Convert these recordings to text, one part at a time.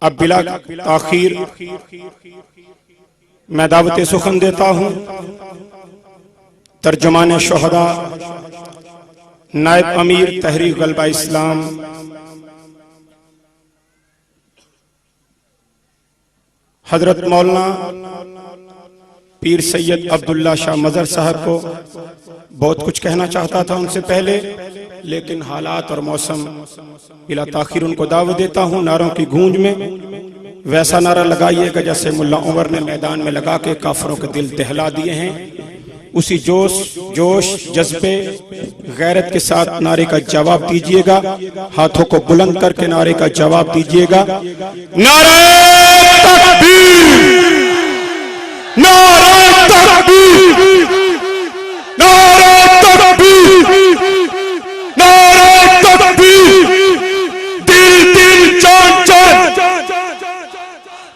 अब बिला ताखीर मैं दावत सुखन देता हूँ तर्जुमान शुहदा नायब अमीर तहरीक गलबा इस्लाम हजरत मौलाना पीर सैयद अब्दुल्ला शाह मजहर साहब को बहुत कुछ कहना चाहता था उनसे पहले, लेकिन हालात और मौसम बिला ताखीर उनको दावत देता हूँ। नारों की गूंज में वैसा नारा लगाइएगा जैसे मुल्ला उमर ने मैदान में लगा के काफरों के दिल दहला दिए हैं। उसी जोश जज्बे गैरत के साथ नारे का जवाब दीजिएगा। हाथों को बुलंद करके नारे का जवाब दीजिएगा। नारे तकबीर, नारे तकबीर, नारे तकबीर, नारे तकबीर। दिल दिल जान जान,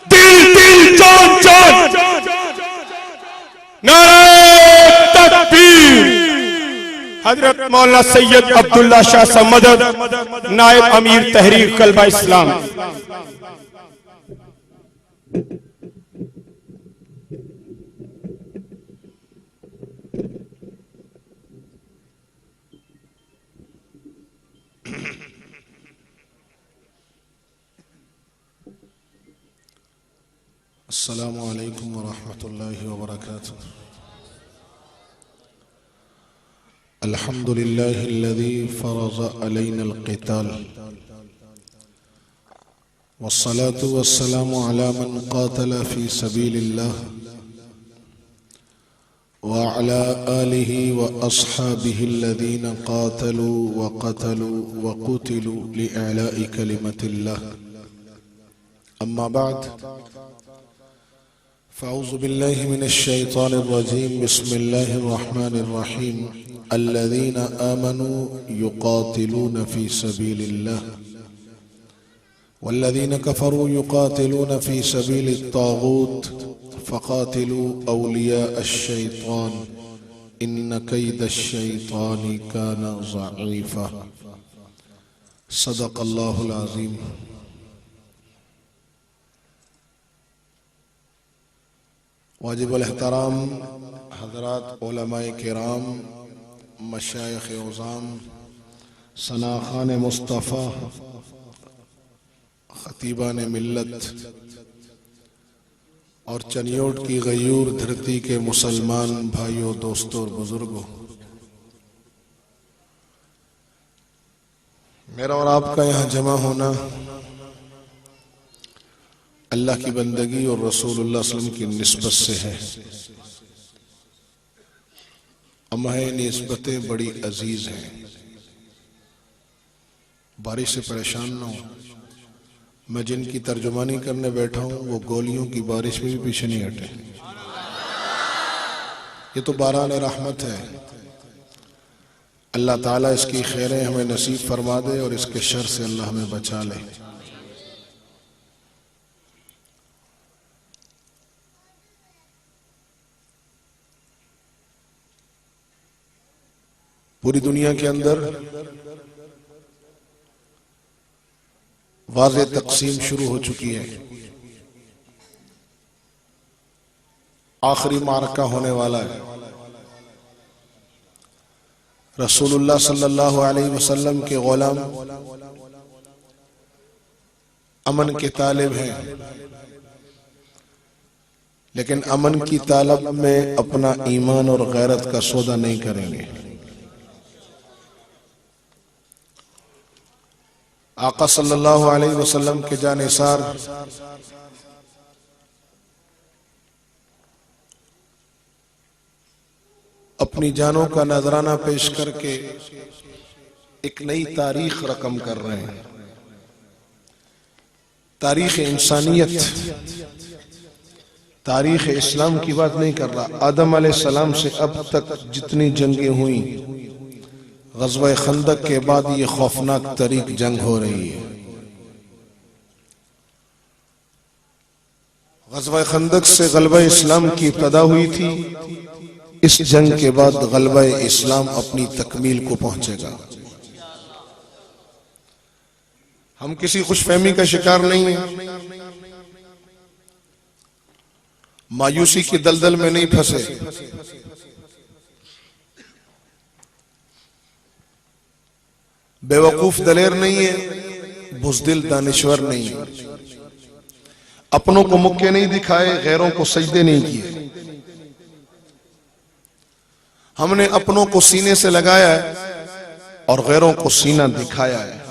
दिल दिल जान जान, नारे तकबीर। हजरत मौलाना सैयद अब्दुल्ला शाह साहब मदद नायब अमीर तहरीक गलबा इस्लाम। अस्सलामु अलैकुम वरहमतुल्लाहि वबरकातुह। अल्हम्दुलिल्लाहिल्लज़ी फ़रज़ अलैना अल-क़िताल वस्सलातु वस्सलामु अला मन क़ातल फ़ी सबीलिल्लाह व अला आलिहि व अस्हाबिहिल्लज़ीना क़ातलू व क़तलू व क़ुतिलू लिइलाइ कलिमतिल्लाह। अम्मा बाद फ़अऊज़ु बिल्लाहि मिनश्शैतानिर्रजीम। बिस्मिल्लाहिर्रहमानिर्रहीम। अल्लज़ीना आमनू युक़ातिलून फ़ी सबीलिल्लाह वल्लज़ीना कफ़रू युक़ातिलून फ़ी सबीलित ताग़ूत फ़क़ातिलू औलिया अश-शैतान इन्न कैदश-शैतानि कान ज़ईफ़ा। सदक़ल्लाहुल अज़ीम। वाजिबुल एहतराम हज़रात उलमाए किराम, मशाइख़ उज़ाम, सनाख़ान मुस्तफ़ा, ख़तीबान मिल्लत और चनियोट की गयूर धरती के मुसलमान भाइयों, दोस्तों और बुजुर्गों, मेरा और आपका यहाँ जमा होना अल्लाह की बंदगी और रसूलुल्लाह सल्लल्लाहु अलैहि वसल्लम की निस्बत से है। हमारी निस्बतें बड़ी अजीज हैं। बारिश से परेशान न हो। मैं जिनकी तर्जुमानी करने बैठा हूं वो गोलियों की बारिश में भी पीछे नहीं हटे। ये तो बारान रहमत है। अल्लाह ताला इसकी खैरें हमें नसीब फरमा दे और इसके शर से अल्लाह हमें बचा ले। पूरी दुनिया के अंदर वाज़े तक़सीम शुरू हो चुकी है। आखिरी मारका होने वाला है। रसूलुल्लाह सल्लल्लाहु अलैहि वसल्लम के गुलाम अमन के तालिब हैं, लेकिन अमन की तालब में अपना ईमान और गैरत का सौदा नहीं करेंगे। आका सल्लल्लाहु अलैहि वसल्लम के जानिसार अपनी जानों का नजराना पेश करके एक नई तारीख रकम कर रहे हैं। तारीख इंसानियत, तारीख इस्लाम की बात नहीं कर रहा। आदम अलैहिस्सलाम से अब तक जितनी जंगें हुई, ग़ज़वा खंदक के बाद ये खौफनाक तरीक जंग हो रही है। ग़ज़वा खंदक से ग़लबा इस्लाम की इब्तिदा हुई थी। इस जंग के बाद ग़लबा इस्लाम अपनी तकमील को पहुंचेगा। हम किसी खुशफहमी का शिकार नहीं हैं। मायूसी की दलदल में नहीं फंसे, बेवकूफ दलेर नहीं है, बुज़दिल दानिश्वर नहीं है, अपनों को मुक्के नहीं दिखाए, गैरों को सजदे नहीं किए। हमने अपनों को सीने से लगाया है और गैरों को सीना दिखाया है।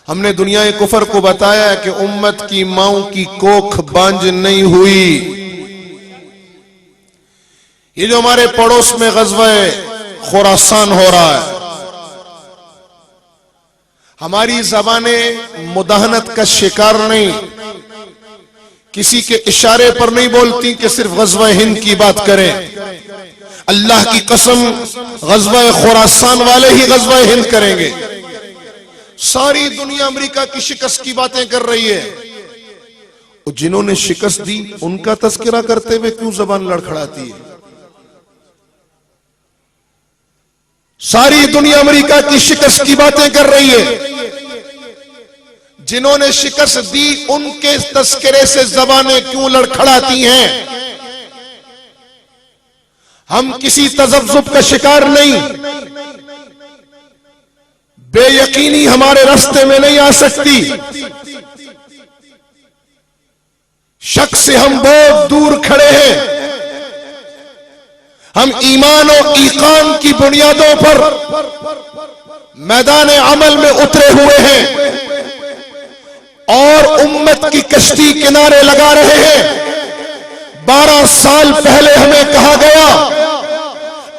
हमने दुनिया कुफर को बताया है कि उम्मत की माओं की कोख बांझ नहीं हुई। ये जो हमारे पड़ोस में ग़ज़वा खुरासान हो रहा है, हमारी ज़बानें मुदाहनत का शिकार नहीं, किसी के इशारे पर नहीं बोलती कि सिर्फ ग़ज़वा हिंद की बात करें। अल्लाह की कसम, ग़ज़वा खुरासान वाले ही ग़ज़वा हिंद करेंगे। सारी दुनिया अमेरिका की शिकस्त की बातें कर रही है, और जिन्होंने शिकस्त दी उनका तज़किरा करते हुए क्यों ज़बान लड़खड़ाती है? सारी दुनिया अमेरिका की शिकस्त की बातें कर रही है, जिन्होंने शिकस्त दी उनके तस्करे से ज़बानें क्यों लड़खड़ाती हैं? हम किसी तज़ब्ज़ुब का शिकार नहीं, बेयकीनी हमारे रास्ते में नहीं आ सकती। शक से हम बहुत दूर खड़े हैं। हम ईमान और ईकान की बुनियादों पर मैदान अमल में उतरे हुए हैं और उम्मत की कश्ती किनारे लगा रहे हैं। 12 साल पहले हमें कहा गया,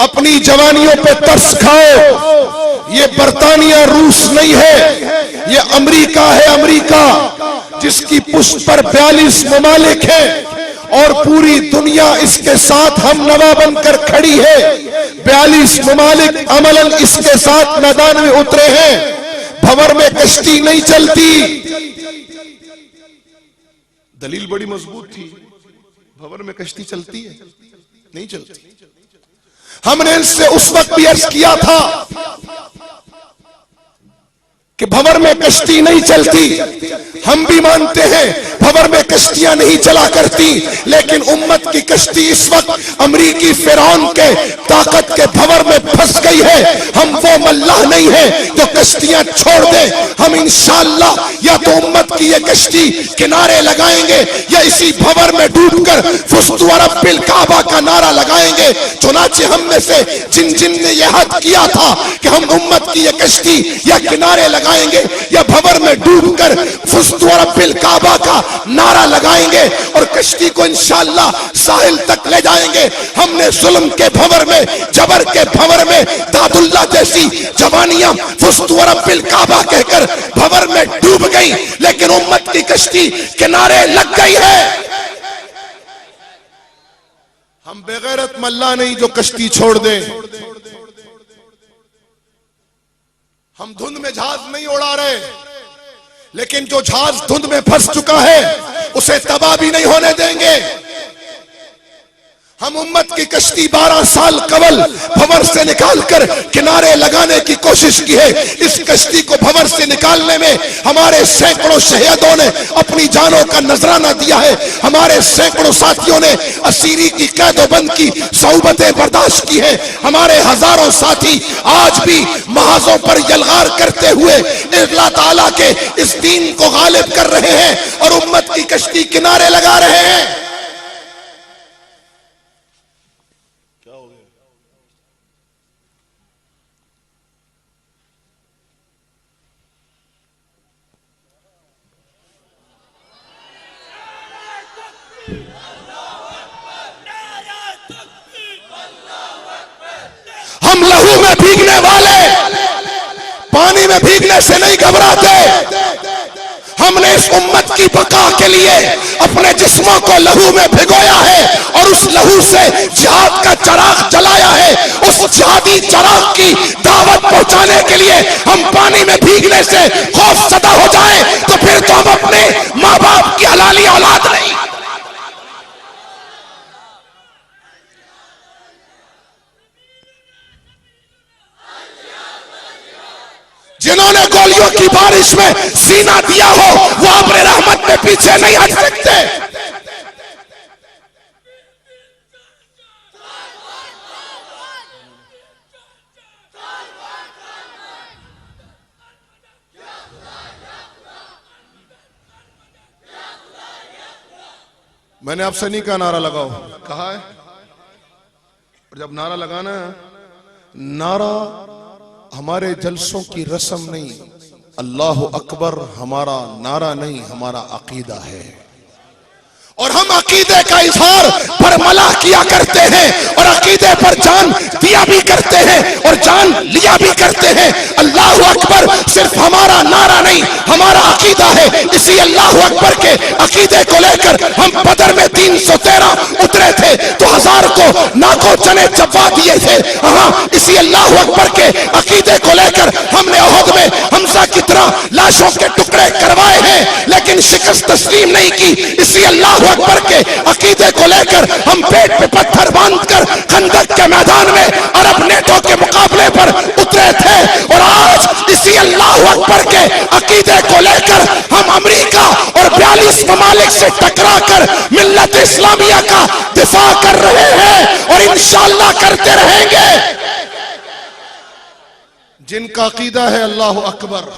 अपनी जवानियों पे तरस खाओ, ये बरतानिया रूस नहीं है, ये अमेरिका है। अमेरिका जिसकी पुष्ट पर 42 ममालिक हैं और पूरी दुनिया इसके साथ हम नवा बनकर खड़ी है। 42 ममालिक अमलन इसके साथ मैदान में उतरे हैं। भंवर में कश्ती नहीं चलती। दलील बड़ी मजबूत थी, भंवर में कश्ती चलती है? नहीं चलती। हमने इनसे उस वक्त भी अर्ज किया था कि भंवर में कश्ती नहीं चलती। हम भी मानते हैं भंवर में कश्तियां नहीं चला करती, लेकिन उम्मत की कश्ती इस वक्त अमरीकी फिरौन के ताकत के भंवर में फंस गई है। हम वो मल्लाह नहीं है जो कश्तियां छोड़ दे। हम इंशाअल्लाह या तो उम्मत की ये कश्ती किनारे लगाएंगे या इसी भंवर में डूबकर फुस्तु रब्बिल काबा का नारा लगाएंगे। चुनाचे हम में से जिन जिन ने यह हद किया था कि हम उम्मत की ये कश्ती या किनारे लगाएंगे या भंवर में डूबकर फुस्तु रब्बिल काबा का नारा लगाएंगे और कश्ती को इंशाअल्लाह साहिल तक ले जाएंगे। हमने जुल्म के भंवर में, जबर के भंवर में दादुल्ला जैसी जवानियां फुस्तु रब्बिल काबा कहकर भंवर में डूब गई, लेकिन उम्मत की कश्ती किनारे लग गई है। हम बेगैरत मल्ला नहीं जो कश्ती छोड़ दें। हम धुंध में जहाज नहीं उड़ा रहे, लेकिन जो जहाज धुंध में फंस चुका है उसे तबाह भी नहीं होने देंगे। हम उम्मत की कश्ती 12 साल कबल भंवर से निकालकर किनारे लगाने की कोशिश की है। इस कश्ती को भंवर से निकालने में हमारे सैकड़ों शहीदों ने अपनी जानों का नजराना दिया है। हमारे सैकड़ों साथियों ने असीरी की कैदोबंद की सौबतें बर्दाश्त की है। हमारे हजारों साथी आज भी महाजों पर यलगार करते हुए अल्लाह ताला के इस दीन को गालिब कर रहे हैं और उम्मत की कश्ती किनारे लगा रहे हैं। हम लहू में भीगने वाले पानी में भीगने से नहीं घबराते। हमने इस उम्मत की बका के लिए अपने जिस्मों को लहू में भिगोया है और उस लहू से जिहाद का चिराग जलाया है। उस जिहादी चिराग की दावत पहुंचाने के लिए हम पानी में भीगने से खौफ सदा हो जाए तो फिर तो हम अपने माँ बाप की हलाली औलाद नहीं। जिन्होंने गोलियों की बारिश में सीना दिया हो वो अपने रहमत में पीछे नहीं हट सकते। मैंने आपसे नहीं कहा नारा लगाओ, कहा है। और जब नारा लगाना है, नारा हमारे जलसों की रस्म नहीं, अल्लाह अकबर हमारा नारा नहीं, हमारा अकीदा है। और हम अकीदे का इजहार बरमला किया करते हैं और अकीदे पर जान दिया भी करते हैं और जान लिया भी करते हैं। अल्लाह अकबर सिर्फ हमारा नारा नहीं, हमारा अकीदा है। इसी अल्लाह अकबर के अकीदे को लेकर हम बदर में 313 उतरे थे तो 1000 को नाको चने चबा दिए थे। हाँ, इसी अल्लाह अकबर के अकीदे को लेकर हमने ओहद में हमजा की तरह लाशों के टुकड़े करवाए हैं, लेकिन शिकस्त तस्लीम नहीं की। इसी अल्लाह अकबर के अकीदे को लेकर हम पेट पे पत्थर बांधकर खंदक के मैदान में अरब नेटो के मुकाबले पर उतरे थे। और आज इसी अल्लाह अकबर के अकीदे को लेकर हम अमेरिका और 42 ममालिक से टकरा कर मिल्लत इस्लामिया का दिफा कर रहे हैं और इंशाअल्लाह करते रहेंगे। जिनका अकीदा है अल्लाह अकबर,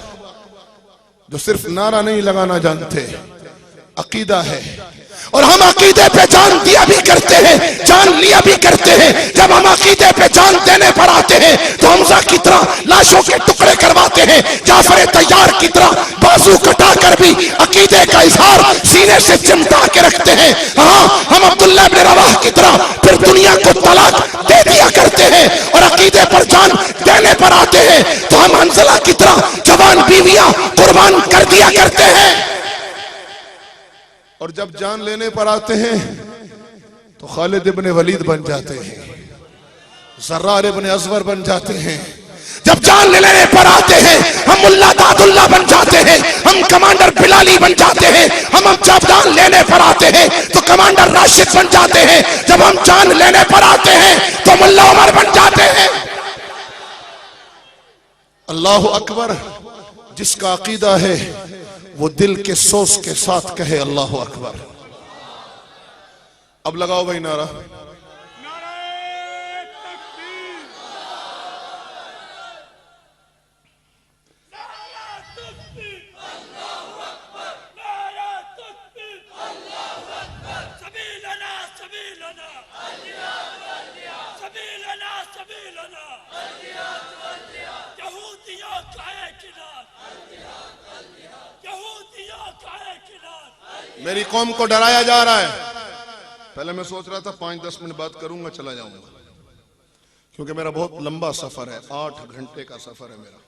जो सिर्फ नारा नहीं लगाना जानते, अकीदा है। और हम अकीदे पे जान दिया भी करते हैं, जान लिया भी करते हैं। जब हम अकीदे पे जान देने पर आते हैं तो हमजा की तरह लाशों के टुकड़े करवाते हैं, जाफर तैयार की तरह बाजू कटाकर भी अकीदे का इजहार सीने से चिमटा के रखते हैं। हाँ, हम अब्दुल्लाह इब्न रवाह की तरह फिर दुनिया को तलाक दे दिया करते हैं और अकीदे पर जान देने पर आते हैं तो हम हंजला की तरह जवान बीवियां कुर्बान कर दिया करते हैं। और जब जान लेने पर आते हैं तो खालिद इब्न वलीद बन जाते हैं, ज़र्रार इब्न अज़वर बन जाते हैं। जब जान लेने पर आते हैं हम मुल्ला दादुल्ला बन जाते हैं, हम कमांडर बिलाली बन जाते हैं। हम जब जान लेने पर आते हैं तो कमांडर राशिद बन जाते हैं। जब हम जान लेने पर आते हैं तो मुल्ला उमर बन जाते हैं। अल्लाह अकबर, जिसका अकीदा है वो दिल के सोच के साथ कहे अल्लाह अकबर। अब लगाओ भाई नारा। मेरी कौम को डराया जा रहा है। पहले मैं सोच रहा था 5-10 मिनट बात करूंगा, चला जाऊंगा, क्योंकि मेरा बहुत लंबा सफर है, 8 घंटे का सफर है मेरा।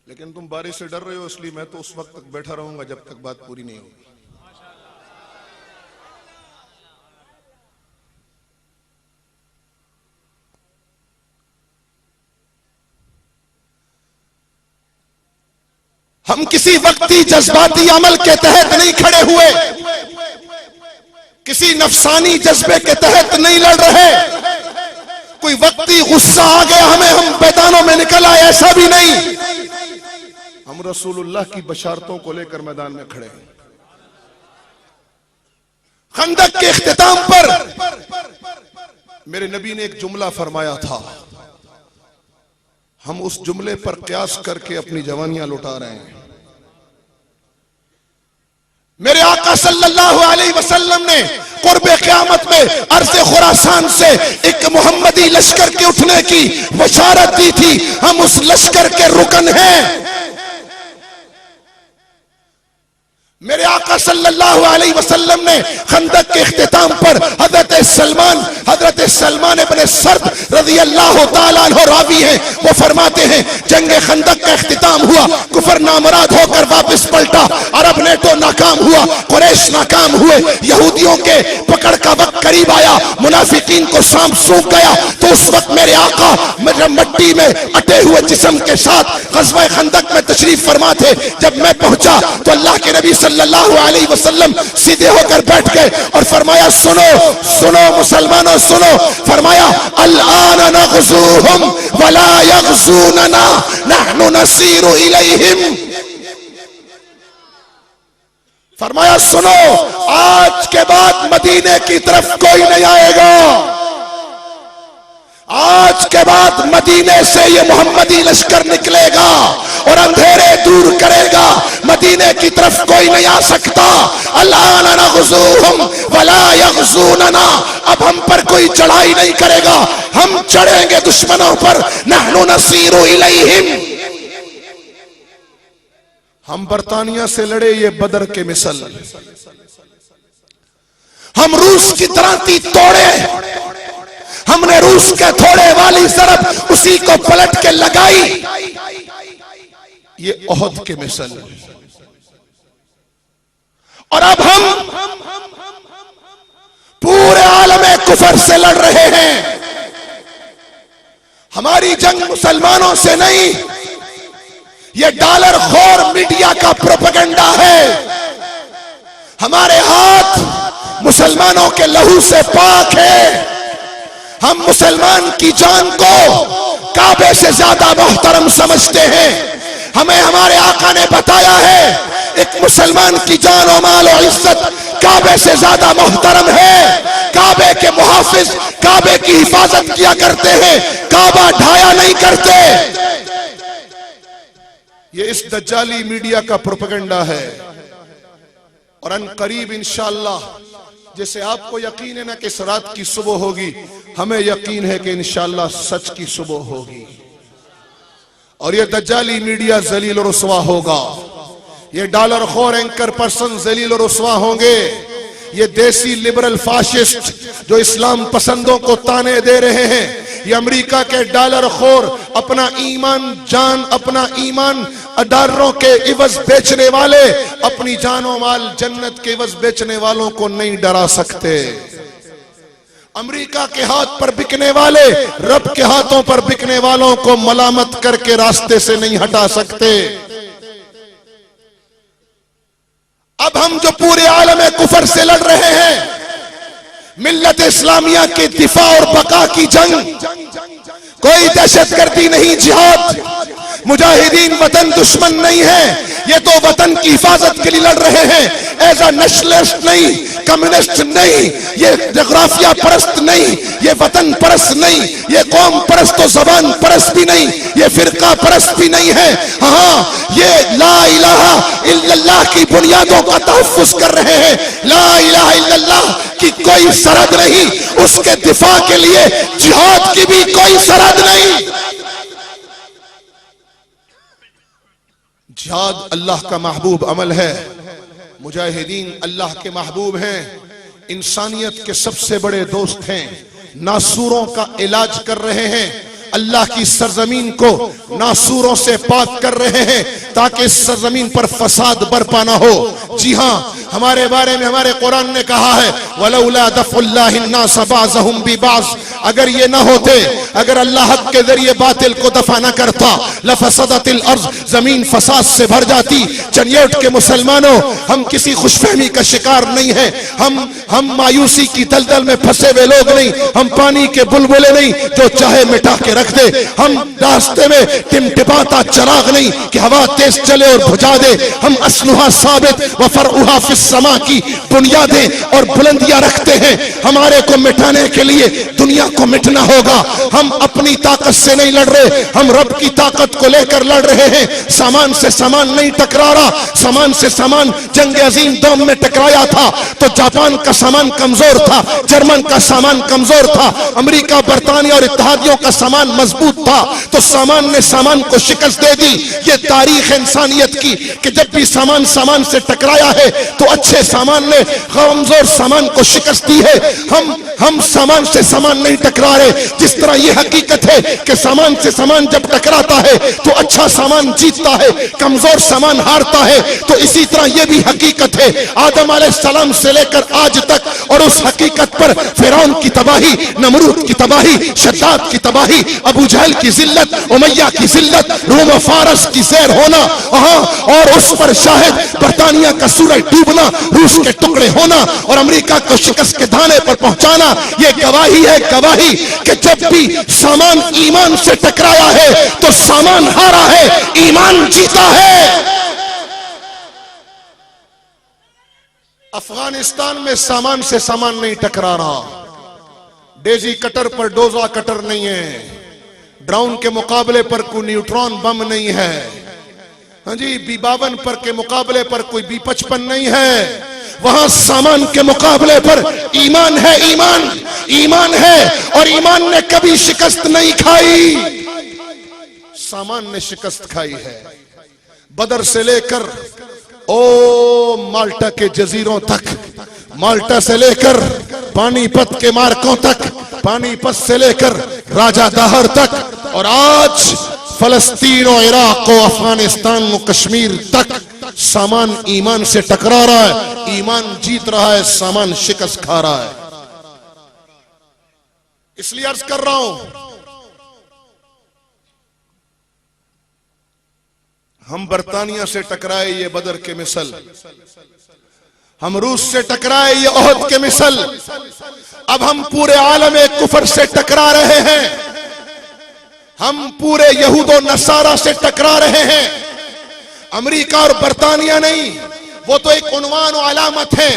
लेकिन तुम बारिश से डर रहे हो, इसलिए मैं तो उस वक्त तक बैठा रहूंगा जब तक बात पूरी नहीं होगी। हम किसी वक्ती जज्बाती अमल के तहत नहीं खड़े हुए, किसी नफसानी जज्बे के तहत नहीं लड़ रहे। कोई वक्ती गुस्सा आ गया हमें, हम मैदानों में निकल आए, ऐसा भी नहीं। हम रसूलुल्लाह की बशारतों को लेकर मैदान में खड़े हैं। खंदक के इख्तिताम पर मेरे नबी ने एक जुमला फरमाया था, हम उस जुमले पर क्यास करके अपनी जवानियां लुटा रहे हैं। मेरे आका सल्लल्लाहु अलैहि वसल्लम ने कुर्बे क़यामत में अर्ज़े खुरासान से एक मोहम्मदी लश्कर के उठने की बशारत दी थी। हम उस लश्कर के रुकन हैं। मेरे आका सल्लल्लाहु अलैहि वसल्लम ने खंदक के इख्तिताम पर हजरत सलमान इब्न सर्द रज़ी अल्लाह ताला अन्हु रावी हैं, वो फरमाते हैं जंगे खंदक का इख्तिताम हुआ, कुफर नामराद होकर वापस पलटा, अरब नेटो नाकाम हुआ, कुरैश नाकाम हुए, यहूदियों के पकड़ का वक्त करीब आया, मुनाफिकीन को सांप सूंघ गया। तो उस वक्त मेरे आका मट्टी में अटे हुए जिस्म के साथ ग़ज़वा खंदक में तशरीफ फरमा थे। जब मैं पहुंचा तो अल्लाह के नबी सल्लल्लाहु अलैहि वसल्लम सीधे होकर बैठ गए और फरमाया, सुनो सुनो मुसलमानों सुनो। फरमाया, अल-आन नग़ज़ूहुम वला यग़ज़ूनना नहनु नसीरु इलैहिम। फरमाया, सुनो, आज के बाद मदीने की तरफ कोई नहीं आएगा। आज के बाद मदीने से ये मोहम्मदी लश्कर निकलेगा और अंधेरे दूर करेगा। मदीने की तरफ कोई नहीं आ सकता। अल्लाह नग़ज़ूहुम वला यग़ज़ूनना, अब हम पर कोई चढ़ाई नहीं करेगा, हम चढ़ेंगे दुश्मनों पर। नहनु नसीरु इलैहिम, हम बरतानिया से लड़े ये बदर के मिसल, हम रूस की क्रांति तोड़े, हमने रूस के थोड़े वाली ज़रब उसी को पलट के लगाई, ये ओहद के मिसल। और अब हम पूरे आलमे कुफर से लड़ रहे हैं। हमारी जंग मुसलमानों से नहीं, ये डॉलर खोर मीडिया का प्रोपेगेंडा है। हमारे हाथ मुसलमानों के लहू से पाक है। हम मुसलमान की जान को काबे से ज्यादा मोहतरम समझते हैं। हमें हमारे आका ने बताया है, एक मुसलमान की जान और माल और इज्जत काबे से ज्यादा मोहतरम है। काबे के मुहाफिज काबे की हिफाजत किया करते हैं, काबा ढाया नहीं करते। ये इस दज्जाली मीडिया का प्रोपेगेंडा है। और अनकरीब इंशाअल्लाह, जैसे आपको यकीन है ना कि इस रात की सुबह होगी, हमें यकीन है कि इंशाअल्लाह सच की सुबह होगी। और ये दज्जाली मीडिया जलील और रुसवा होगा। ये डॉलर खोर एंकर पर्सन जलील और रुसवा होंगे। ये देसी लिबरल फाशिस्ट जो इस्लाम पसंदों को ताने दे रहे हैं, ये अमेरिका के डॉलर खोर अपना ईमान जान, अपना ईमान डॉलरों के इवज बेचने वाले, अपनी जानो माल जन्नत के इवज बेचने वालों को नहीं डरा सकते। अमेरिका के हाथ पर बिकने वाले रब के हाथों पर बिकने वालों को मलामत करके रास्ते से नहीं हटा सकते। अब हम जो पूरे आलम कुफर से लड़ रहे हैं, मिल्लत इस्लामिया के दिफा और बका की जंग, कोई दहशतगर्दी नहीं, जिहाद, मुजाहिदीन वतन दुश्मन नहीं है। ये तो वतन की हिफाजत के लिए लड़ रहे हैं। एज अ नेशनलिस्ट नहीं, कम्युनिस्ट नहीं, ये जोग्राफिया परस्त नहीं, ये वतन परस्त नहीं, ये कौम परस्त तो जबान परस्त भी नहीं, ये फिरका परस्त भी नहीं है। हाँ, ये ला इलाहा इल्लल्लाह की बुनियादों का तहफ्फुज कर रहे हैं। ला इलाहा इल्लल्लाह की कोई सरहद नहीं, उसके दिफा के लिए जिहाद की भी कोई सरहद नहीं। जिहाद अल्लाह का महबूब अमल है। मुजाहिदीन अल्लाह के महबूब हैं, इंसानियत के सबसे बड़े दोस्त हैं। नासूरों का इलाज कर रहे हैं, अल्लाह की सरजमीन को नासूरों से पाक कर रहे हैं ताकि इस सरजमीन पर फसाद बरपा ना हो। जी हाँ, हमारे बारे में हमारे कुरान ने कहा है, वलौला दफ़ुल्लाहि अन्नास बाज़हुम बिबाज़, अगर ये ना होते, अगर अल्लाह हक के जरिए बातिल को दफा न करता, लफसदतिल अर्ज़, जमीन फसाद से भर जाती। चनियोट के मुसलमानों, हम किसी खुशफहमी का शिकार नहीं है। हम मायूसी की दलदल में फंसे हुए लोग नहीं, हम पानी के बुलबुले नहीं जो चाहे मिटा के रख दे। हम रास्ते में टिमटिमाता चराग नहीं कि हवा तेज चले और बुझा दे। हम अस्लुहा साबित व फरउहा फिस समा की बुनियादें और बुलंदियां रखते हैं। हमारे को मिटाने के लिए दुनिया को मिटना होगा। हम अपनी ताकत से नहीं लड़ रहे, हम रब की ताकत को लेकर लड़ रहे हैं। सामान से सामान नहीं टकरा रहा। सामान से सामान जंग अजीम दोम में टकराया था तो जापान का सामान कमजोर था, जर्मन का सामान कमजोर था, अमेरिका, बरतानिया और इत्तेहादियों का सामान मजबूत था, तो सामान ने सामान को शिकस्त दे दी। ये तारीख इंसानियत की कि जब भी सामान सामान से टकराया है तो अच्छे सामान ने कमजोर सामान को शिकस्त दी है। हम सामान से सामान नहीं टकरा रहे। जिस तरह ये हकीकत है कि सामान से सामान जब टकराता है तो अच्छा सामान जीतता है, कमजोर सामान हारता है, तो इसी तरह ये भी हकीकत है आदम अलैहिस्सलाम से लेकर आज तक। और उस हकीकत पर फिरौन की तबाही, नमरूद की तबाही, शद्दाद की तबाही, अबू जहल की जिल्लत, उमैया की जिल्लत, रोम और फारस की ज़ेर होना, और उस पर शाहिद बरतानिया का सूरज डूबना, रूस के टुकड़े होना और अमेरिका को शिकस्त के धाने पर पहुंचाना, ये गवाही है, गवाही कि जब भी सामान ईमान से टकराया है तो सामान हारा है, ईमान जीता है। अफगानिस्तान में सामान से सामान नहीं टकरा रहा, डेजी कटर पर डोजा कटर नहीं है, ड्रोन के मुकाबले पर कोई न्यूट्रॉन बम नहीं है, हाँ जी, B-52 पर के मुकाबले पर कोई B-55 नहीं है। वहां सामान के मुकाबले पर ईमान है, ईमान है, और ईमान ने कभी शिकस्त नहीं खाई, सामान ने शिकस्त खाई है। बदर से लेकर माल्टा के जजीरों तक, माल्टा से लेकर पानीपत के मार्कों तक, पानीपत से लेकर राजा दाहर तक, और आज फलस्तीन और इराक और अफगानिस्तान और कश्मीर तक सामान ईमान से टकरा रहा है, ईमान जीत रहा है, सामान शिकस्त खा रहा है। इसलिए अर्ज कर रहा हूं, हम बरतानिया से टकराए ये बदर के मिसल, हम रूस से टकराए ये ओहद के मिसल, अब हम पूरे आलम कुफर से टकरा रहे हैं, हम पूरे यहूदो नसारा से टकरा रहे हैं। अमेरिका और बरतानिया नहीं, वो तो एक उन्वान और अलामत है।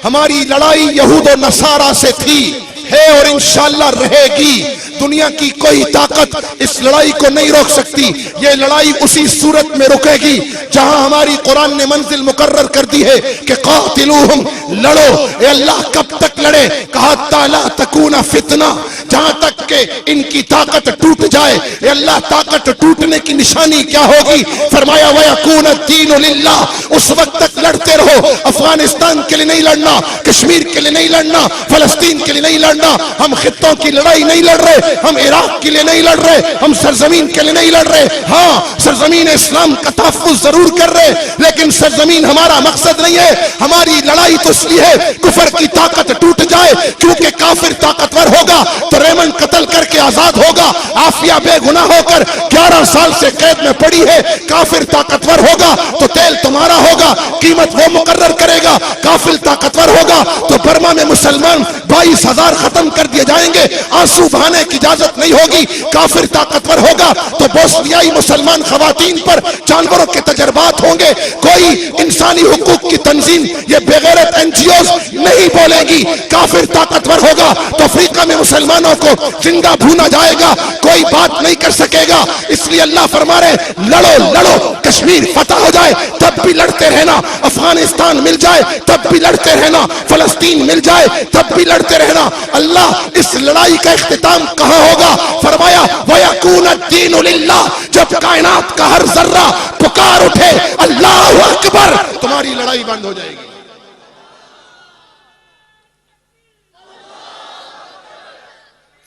हमारी लड़ाई यहूदो नसारा से थी, है और इंशाअल्लाह रहेगी। दुनिया की कोई ताकत इस लड़ाई को नहीं रोक सकती। ये लड़ाई उसी सूरत में रुकेगी जहां हमारी कुरान ने मंजिल मुकर्रर कर दी है कि कातिलूहुम, लड़ो। ए अल्लाह कब तक लड़े? कहा ताला तकूना फितना, जहां तक के इनकी ताकत टूट जाए। ए अल्लाह ताकत टूटने की निशानी क्या होगी? फरमाया वयकून दीनु लिल्लाह, उस वक्त तक लड़ते रहो। अफगानिस्तान के लिए नहीं लड़ना, कश्मीर के लिए नहीं लड़ना, फलस्तीन के लिए नहीं लड़ना। हम खित्तों की लड़ाई नहीं लड़ रहे, हम इराक के लिए नहीं लड़ रहे, हम सरजमीन के लिए नहीं लड़ रहे। हाँ, सरजमीन इस्लाम का तहफ्फुज़ जरूर कर रहे, लेकिन सरजमीन हमारा मकसद नहीं है। हमारी लड़ाई तो इसलिए है कुफर की ताकत टूट जाए, क्योंकि काफिर ताकतवर होगा तो रेमंड कत्ल करके आजाद होगा। आफिया बेगुनाह होकर 11 साल से कैद में पड़ी है। काफिर ताकतवर होगा तो तेल तुम्हारा होगा, कीमत वो मुकर्रर करेगा। काफिर ताकतवर होगा तो बर्मा में मुसलमान 22,000 खत्म कर दिए जाएंगे, आंसू बहाने की इजाजत नहीं होगी। काफिर ताकतवर होगा तो बोस्नियाई मुसलमान खवातीन पर जानवरों के तजर्बात होंगे। कोई इंसानी हुकूक की तंजीम, ये बेगैरत NGOs नहीं बोलेगी। काफिर ताकतवर होगा तो अफ्रीका में मुसलमानों को जिंदा भूना जाएगा, कोई बात नहीं कर सकेगा। इसलिए अल्लाह फरमा रहे लड़ो लड़ो, कश्मीर फतह हो जाए तब भी लड़ते रहना, अफगानिस्तान मिल जाए तब भी लड़ते रहना, फलस्तीन मिल जाए तब भी लड़ते रहना। अल्लाह इस लड़ाई का इख्तिताम कहां होगा? फरमाया वयकून दीनु लिल्लाह, जब कायनात का हर जर्रा पुकार उठे अल्लाहु अकबर, तुम्हारी लड़ाई बंद हो जाएगी।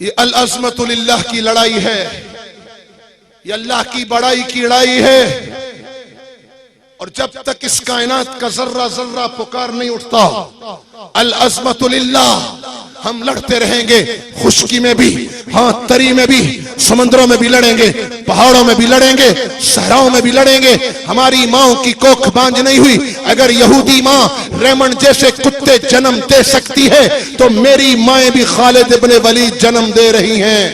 ये अल अज़मतु लिल्लाह की लड़ाई है, ये अल्लाह की बड़ाई की लड़ाई है। और जब तक इस कायनात का जर्रा जर्रा पुकार नहीं उठता, अल अज़मतु लिल्लाह, हम लड़ते रहेंगे। खुश्की में भी, हाँ तरी में भी, समुद्रों में भी लड़ेंगे, पहाड़ों में भी लड़ेंगे, सहराओं में भी लड़ेंगे। हमारी माओ की कोख बांझ नहीं हुई। अगर यहूदी माँ रेमंड जैसे कुत्ते जन्म दे सकती है तो मेरी माएं भी खालिद इब्ने वलीद जन्म दे रही हैं।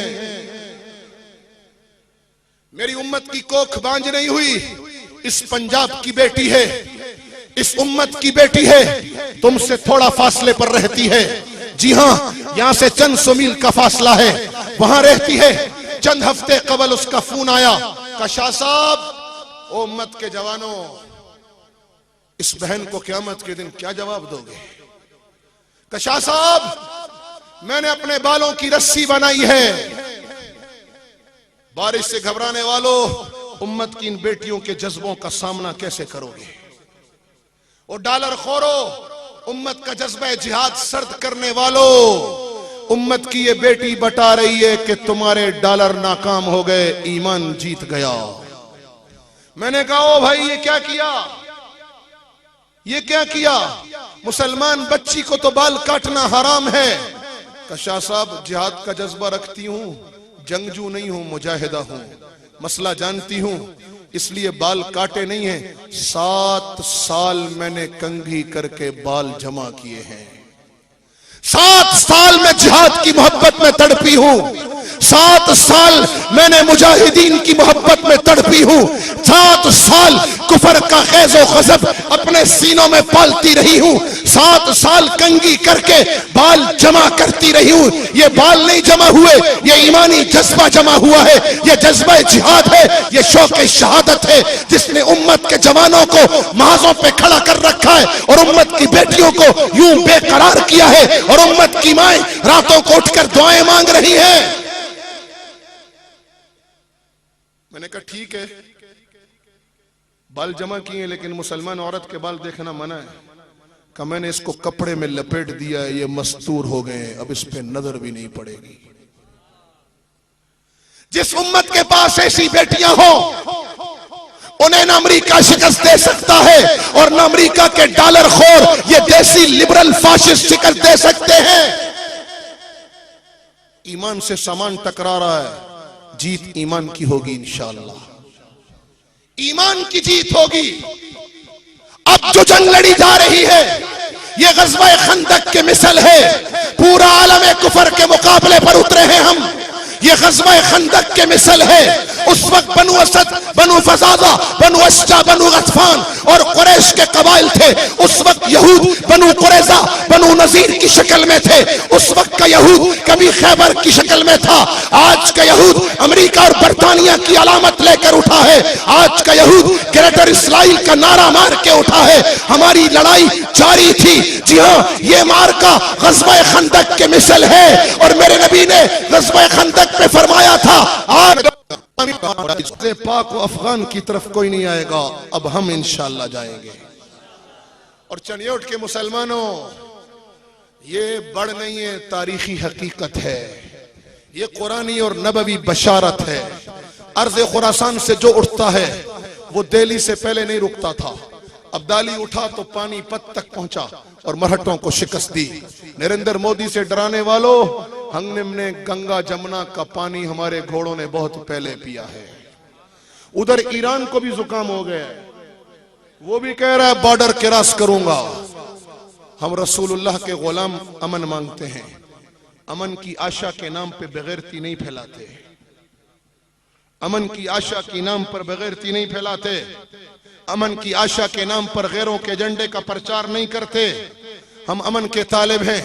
मेरी उम्मत की कोख बांझ नहीं हुई। इस पंजाब की बेटी है, इस उम्मत की बेटी है, तुमसे थोड़ा फासले पर रहती है। जी हाँ, यहां से चंद सौ मील का फासला है, वहां रहती है। चंद हफ्ते कबल उसका फोन आया, कहा शाह साहब, ओ उम्मत के जवानों, इस बहन को क़यामत के दिन क्या जवाब दोगे? कहा शाह साहब, मैंने अपने बालों की रस्सी बनाई है। बारिश से घबराने वालों, उम्मत की इन बेटियों के जज्बों का सामना कैसे करोगे? और डॉलर खोरो, उम्मत का जज्बा जिहाद सर्द करने वालों, उम्मत की ये बेटी बता रही है कि तुम्हारे डॉलर नाकाम हो गए, ईमान जीत गया। मैंने कहा ओ भाई, ये क्या किया, ये क्या किया? मुसलमान बच्ची को तो बाल काटना हराम है। कशा साहब, जिहाद का जज्बा रखती हूं, जंगजू नहीं हूं, मुजाहिदा हूं, मसला जानती हूं, इसलिए बाल काटे नहीं हैं। 7 साल मैंने कंघी करके बाल जमा किए हैं। 7 साल में जिहाद की मोहब्बत में तड़पी हूं। 7 साल मैंने मुजाहिदीन की मोहब्बत में तड़पी हूं। 7 साल कुफर का गैज़ो गज़ब अपने सीनों में पालती रही हूं। 7 साल कंघी करके बाल जमा करती रही हूं। ये बाल नहीं जमा हुए, ये ईमानी जज्बा जमा हुआ है, ये जज्बा जिहाद है, ये शौक शहादत है जिसने उम्मत के जवानों को महाजों पे खड़ा कर रखा है और उम्मत की बेटियों को यूं बेकरार किया है और उम्मत की माएं रातों को उठकर दुआएं मांग रही हैं। मैंने कहा ठीक है, बाल जमा किए लेकिन मुसलमान औरत के बाल देखना मना है। कहा मैंने इसको कपड़े में लपेट दिया है, ये मस्तूर हो गए, अब इस पे नजर भी नहीं पड़ेगी। जिस उम्मत के पास ऐसी बेटियां हो उन्हें न अमेरिका शिकस्त दे सकता है और न अमेरिका के डॉलर खोर ये देसी लिबरल फाशिस्ट शिकस्त दे सकते हैं। ईमान से सामान टकरा रहा है, जीत ईमान की होगी इंशाअल्लाह, ईमान की जीत होगी। अब जो जंग लड़ी जा रही है ये गज़वा खंदक के मिसल है। पूरा आलम कुफर के मुकाबले पर उतरे हैं हम। ये गज़वा खंदक के मिसल है। उस वक्त बनु असद, बनु फज़ाज़ा, बनु अश्जा, बनु गतफान और कुरैश के कबाइल थे। उस वक्त यहूद बनु कुरैज़ा, बनु नज़ीर की शक्ल में थे। उस वक्त का यहूद कभी खैबर की शक्ल में था। आज का यहूद अमेरिका और बरतानिया की अलामत लेकर उठा है। आज का यहूद ग्रेटर इस्राइल का नारा मार के उठा है। हमारी लड़ाई जारी थी। जी हाँ, ये मार्का गज़वा खंदक के मिसल है और मेरे नबी ने गज़वा खंदक पे फरमाया था आज पाक व अफगान की तरफ कोई नहीं आएगा, अब हम इंशाअल्लाह जाएंगे। और चनियोट के मुसलमानों, ये बड़ नहीं है, तारीखी हकीकत है। ये कुरानी और नबवी बशारत है। अर्ज़ खुरासान से जो उठता है वो दिल्ली से पहले नहीं रुकता था। अब्दाली उठा तो पानीपत तक पहुंचा और मराठों को शिकस्त दी। नरेंद्र मोदी से डराने वालों, हमने गंगा जमुना का पानी हमारे घोड़ों ने बहुत पहले पिया है। उधर ईरान को भी जुकाम हो गया है, वो भी कह रहा है बॉर्डर क्रॉस करूंगा। हम रसूलुल्लाह के गुलाम अमन मांगते हैं। अमन की आशा के नाम पे बेगैरती नहीं फैलाते। अमन की आशा के नाम पर बेगैरती नहीं फैलाते। अमन की आशा के नाम पर गैरों के एजेंडे का प्रचार नहीं करते। हम अमन के तालिब हैं।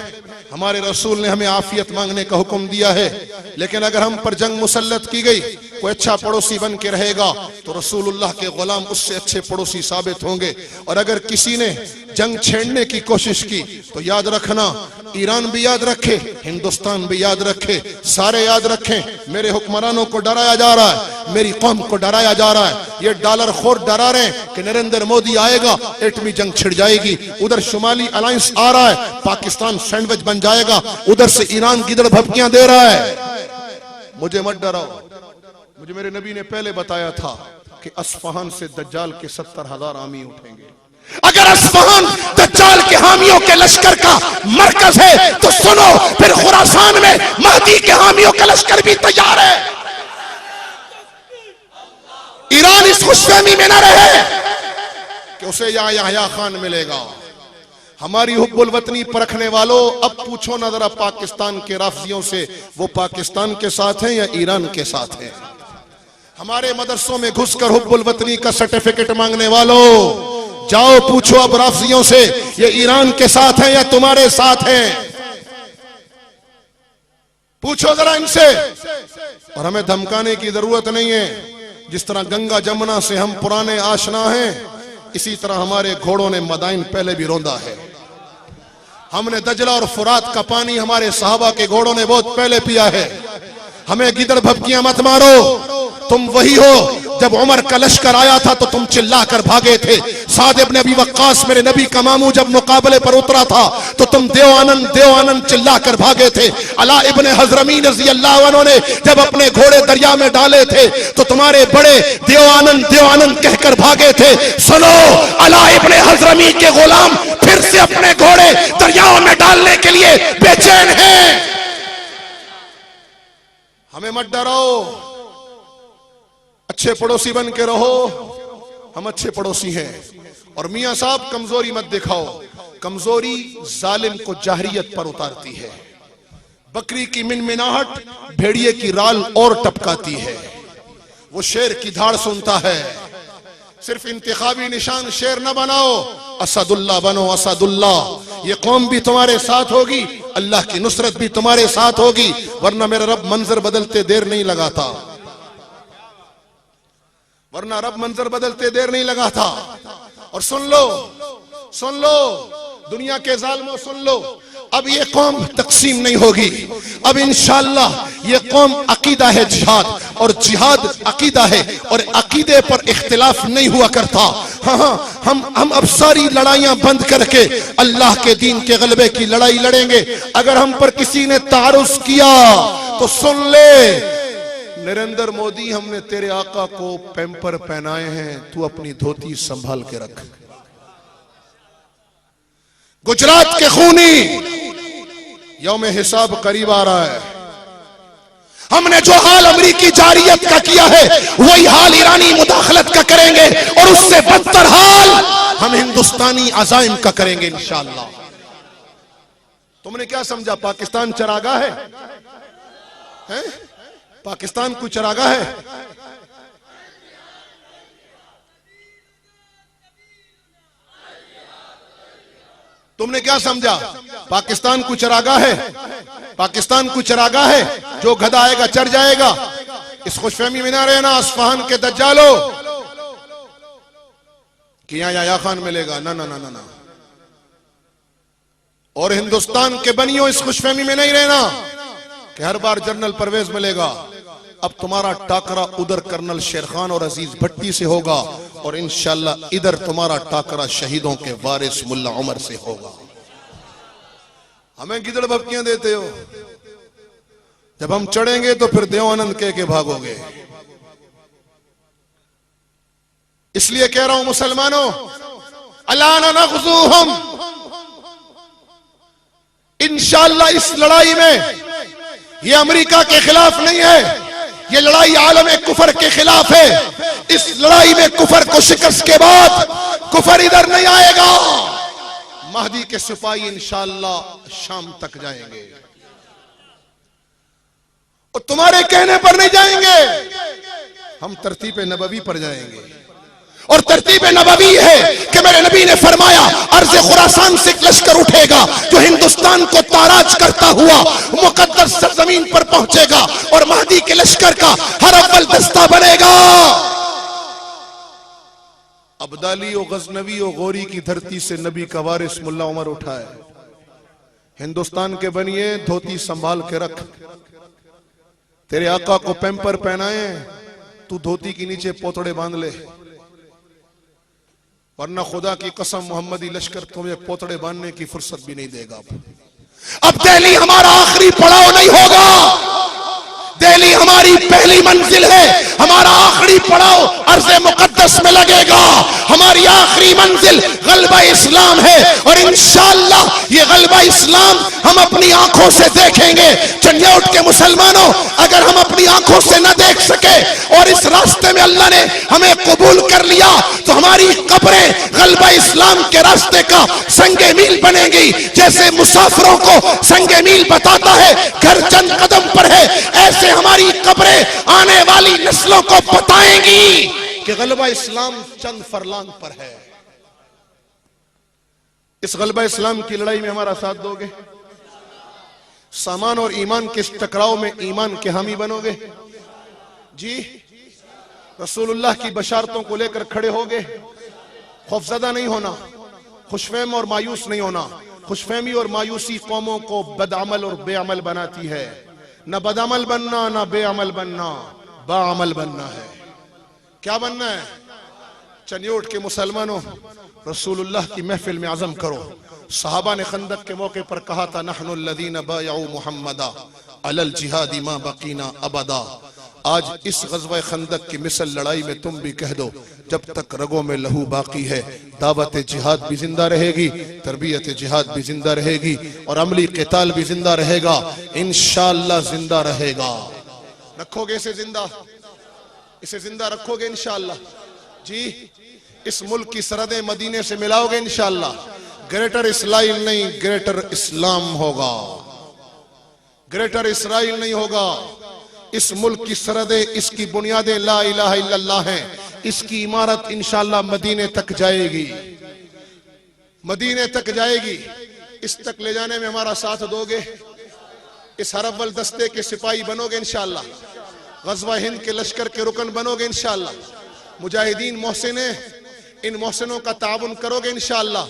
हमारे रसूल ने हमें आफियत मांगने का हुक्म दिया है, लेकिन अगर हम पर जंग मुसल्लत की गई, कोई अच्छा पड़ोसी बन के रहेगा तो रसूलुल्लाह के गुलाम उससे अच्छे पड़ोसी साबित होंगे। और अगर किसी ने जंग छेड़ने की कोशिश की तो याद रखना, ईरान भी याद रखे, हिंदुस्तान भी याद रखे, सारे याद रखें। मेरे हुक्मरानों को डराया जा रहा है, मेरी कौम को डराया जा रहा है। ये डॉलर खोर डरा रहे हैं कि नरेंद्र मोदी आएगा, एटमी जंग छिड़ जाएगी। उधर शुमाली अलायंस आ रहा है, पाकिस्तान सैंडविच बन जाएगा। उधर से ईरान गिदड़ भपकियां दे रहा है। मुझे मत डराओ। मुझे मेरे नबी ने पहले बताया था कि अस्फहान से दज्जाल के 70,000 आमी उठेंगे। अगर अस्फहान दज्जाल के हामियों के लश्कर का मरकज है तो सुनो, फिर खुरासान में महदी के हामियों का लश्कर भी तैयार है। ईरान इस खुशफहमी में न रहे कि उसे याह्या खान मिलेगा। हमारी हुब्बुल वतनी परखने वालों, अब पूछो ना जरा पाकिस्तान के राफजियों से, वो पाकिस्तान के साथ हैं या ईरान के साथ हैं? हमारे मदरसों में घुसकर हुब्बुल वतनी का सर्टिफिकेट मांगने वालों, जाओ पूछो अब राफजियों से, ये ईरान के साथ हैं या तुम्हारे साथ हैं? पूछो जरा इनसे। और हमें धमकाने की जरूरत नहीं है। जिस तरह गंगा जमुना से हम पुराने आशना हैं, इसी तरह हमारे घोड़ों ने मदाइन पहले भी रौंदा है। हमने दजला और फुरात का पानी हमारे सहाबा के घोड़ों ने बहुत पहले पिया है। हमें गिदड़ भपकियां मत मारो। तुम वही हो, जब उमर का लश्कर आया था तो तुम चिल्ला कर भागे थे। साद इब्न अबी वक्कास मेरे नबी का मामू जब मुकाबले पर उतरा था तो तुम देव आनंद चिल्ला कर भागे थे। अला इब्न हज़रमी रज़ी अल्लाह अन्हु ने जब अपने घोड़े दरिया में डाले थे तो तुम्हारे बड़े देव आनंद कहकर भागे थे। सुनो, अला इब्न हज़रमी के गुलाम फिर से अपने घोड़े दरियाओं में डालने के लिए बेचैन हैं। हमें मत डराओ, अच्छे पड़ोसी बन के रहो। हम अच्छे पड़ोसी हैं। और मियां साहब कमजोरी मत दिखाओ। कमजोरी जालिम को जाहरियत पर उतारती है। बकरी की मिनमिनाहट भेड़िए की राल और टपकाती है। वो शेर की धाड़ सुनता है। सिर्फ इंतखाबी निशान शेर न बनाओ, असदुल्ला बनो, असदुल्ला। ये कौम भी तुम्हारे साथ होगी, अल्लाह की नुसरत भी तुम्हारे साथ होगी, वरना मेरा रब मंजर बदलते देर नहीं लगाता, वरना रब मंजर बदलते देर नहीं लगाता। और सुन लो दुनिया के जालिमों, सुन लो, अब ये कौम तकसीम नहीं होगी। अब इंशाअल्लाह ये कौम अकीदा है जिहाद, और जिहाद अकीदा है, और अकीदे पर इख्तिलाफ नहीं हुआ करता। हाँ, हम अब सारी लड़ाइयां बंद करके अल्लाह के दीन के गलबे की लड़ाई लड़ेंगे। अगर हम पर किसी ने तारुस किया तो सुन ले, नरेंद्र मोदी, हमने तेरे आका को पैम्पर पहनाए हैं, तू अपनी धोती संभाल के रख। गुजरात के खूनी, यौम हिसाब करीब आ रहा है। हमने जो हाल अमरीकी जारियत का किया है वही हाल ईरानी मुदाखलत का करेंगे, और उससे बदतर हाल हम हिंदुस्तानी अजाइम का करेंगे इंशाअल्लाह। तुमने क्या समझा पाकिस्तान चरागाह है? पाकिस्तान कोई चरागाह है? तुमने क्या समझा पाकिस्तान को चरागाह है? पाकिस्तान को चरागाह है, जो गधा आएगा चढ़ जाएगा। इस खुशफहमी में ना रहना अस्फहान के दज्जालो कि यहां याया खान मिलेगा, ना ना ना ना ना। और हिंदुस्तान के बनियों, इस खुशफहमी में नहीं रहना कि हर बार जनरल परवेज मिलेगा। अब तुम्हारा टाकरा उधर कर्नल शेर खान और अजीज भट्टी से होगा, और इंशाअल्लाह इधर तुम्हारा टाकरा शहीदों के वारिस मुल्ला उमर से होगा। हमें गिदड़ भपकियां देते हो, जब हम चढ़ेंगे तो फिर देव आनंद कह के भागोगे। इसलिए कह रहा हूं मुसलमानों, अला नग़ज़ूहुम, इंशाअल्लाह इस लड़ाई में ये अमेरिका के खिलाफ नहीं है, ये लड़ाई आलम कुफर के खिलाफ है। इस लड़ाई में कुफर को शिकस्त के बाद कुफर इधर नहीं आएगा। महदी के सिपाही इंशाअल्लाह शाम तक जाएंगे, और तुम्हारे कहने पर नहीं जाएंगे, हम तरतीब नबवी पर जाएंगे। और तरतीब नबवी है कि मेरे नबी ने फरमाया, अर्ज़ खुरासान से लश्कर उठेगा जो हिंदुस्तान को ताराज करता हुआ मुकद्दस सरजमीन पर पहुंचेगा, और महदी के लश्कर का हर अव्वल दस्ता बनेगा। अब्दाली और गजनवी और गौरी की धरती से नबी का वारिस मुल्ला उमर उठा है। हिंदुस्तान के बनिए, धोती संभाल के रख। तेरे आका को पैम्पर पहनाए, तू धोती के नीचे पोतड़े बांध ले, वरना खुदा की कसम मोहम्मदी लश्कर तुम्हें पोतड़े बांधने की फुर्सत भी नहीं देगा। अब दिल्ली हमारा आखिरी पड़ाव नहीं होगा, दिल्ली हमारी पहली मंजिल है। हमारा आखिरी पड़ाव अर्ज़े मुकद्दस में लगेगा। हमारी आखिरी मंजिल गलबा इस्लाम है, और इंशाअल्लाह ये गलबा इस्लाम हम अपनी आंखों से देखेंगे। चंडियाउट के मुसलमानों, अगर हम अपनी आंखों से न देख सके और इस रास्ते में अल्लाह ने हमें कबूल कर लिया, तो हमारी कब्रें गलबा इस्लाम के रास्ते का संगे मील बनेगी। जैसे मुसाफिरों को संगे मील बताता है घर चंद कदम पर है, ऐसे हमारी कब्रें आने वाली नस्लों को बताएंगी कि गलबा इस्लाम चंद फरलांग पर है। इस गलबा इस्लाम की लड़ाई में हमारा साथ दोगे? सामान और ईमान के इस टकराव में ईमान के हामी बनोगे? जी, रसूलुल्लाह की बशारतों को लेकर खड़े होगे? खौफजदा नहीं होना, खुशफहम और मायूस नहीं होना। खुशफहमी और मायूसी कौमों को बदअमल और बेअमल बनाती है। न बदअमल बनना, न बेअमल बनना, बाअमल बनना है। क्या बनना है? चंडियाउट के मुसलमानों, रसूलुल्लाह की महफिल में आज़म करो। सहाबा ने खंदक के मौके पर कहा था, नहनुल्लज़ीना बायऊ मुहम्मदा अलल जिहादी मा बकीना अबदा। आज इस ग़ज़वा खंदक की मिसल लड़ाई में तुम भी कह दो, जब तक रगों में लहू बाकी है दावत जिहाद भी जिंदा रहेगी, तरबियत जिहाद भी जिंदा रहेगी, और अमली क़िताल भी जिंदा रहेगा। इंशाअल्लाह जिंदा रहेगा। रखोगे इसे जिंदा? इसे जिंदा रखोगे इंशाअल्लाह? जी, इस मुल्क की सरहदें मदीने से मिलाओगे इंशाअल्लाह। ग्रेटर इस्राइल नहीं, ग्रेटर इस्लाम होगा। ग्रेटर इसराइल नहीं होगा। इस मुल्क की सरहदें, इसकी बुनियादें ला इलाहा इल्लल्लाह हैं। इसकी इमारत इंशाअल्लाह मदीने तक जाएगी, मदीने तक जाएगी। इस तक ले जाने में हमारा साथ दोगे? इस हरबल दस्ते के सिपाही बनोगे इंशाअल्लाह? गज़वा हिंद के लश्कर के रुकन बनोगे इंशाअल्लाह? मुजाहिदीन मोहसिने, इन मोहसिनों का ताउन करोगे इंशाअल्लाह?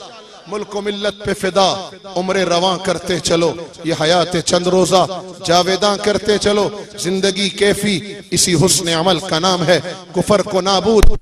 मुल्क व मिल्लत पे फिदा उम्र रवां करते चलो, ये हयात चंद रोजा जावेदा करते चलो। जिंदगी कैफी इसी हुस्न अमल का नाम है, कुफर को नाबूद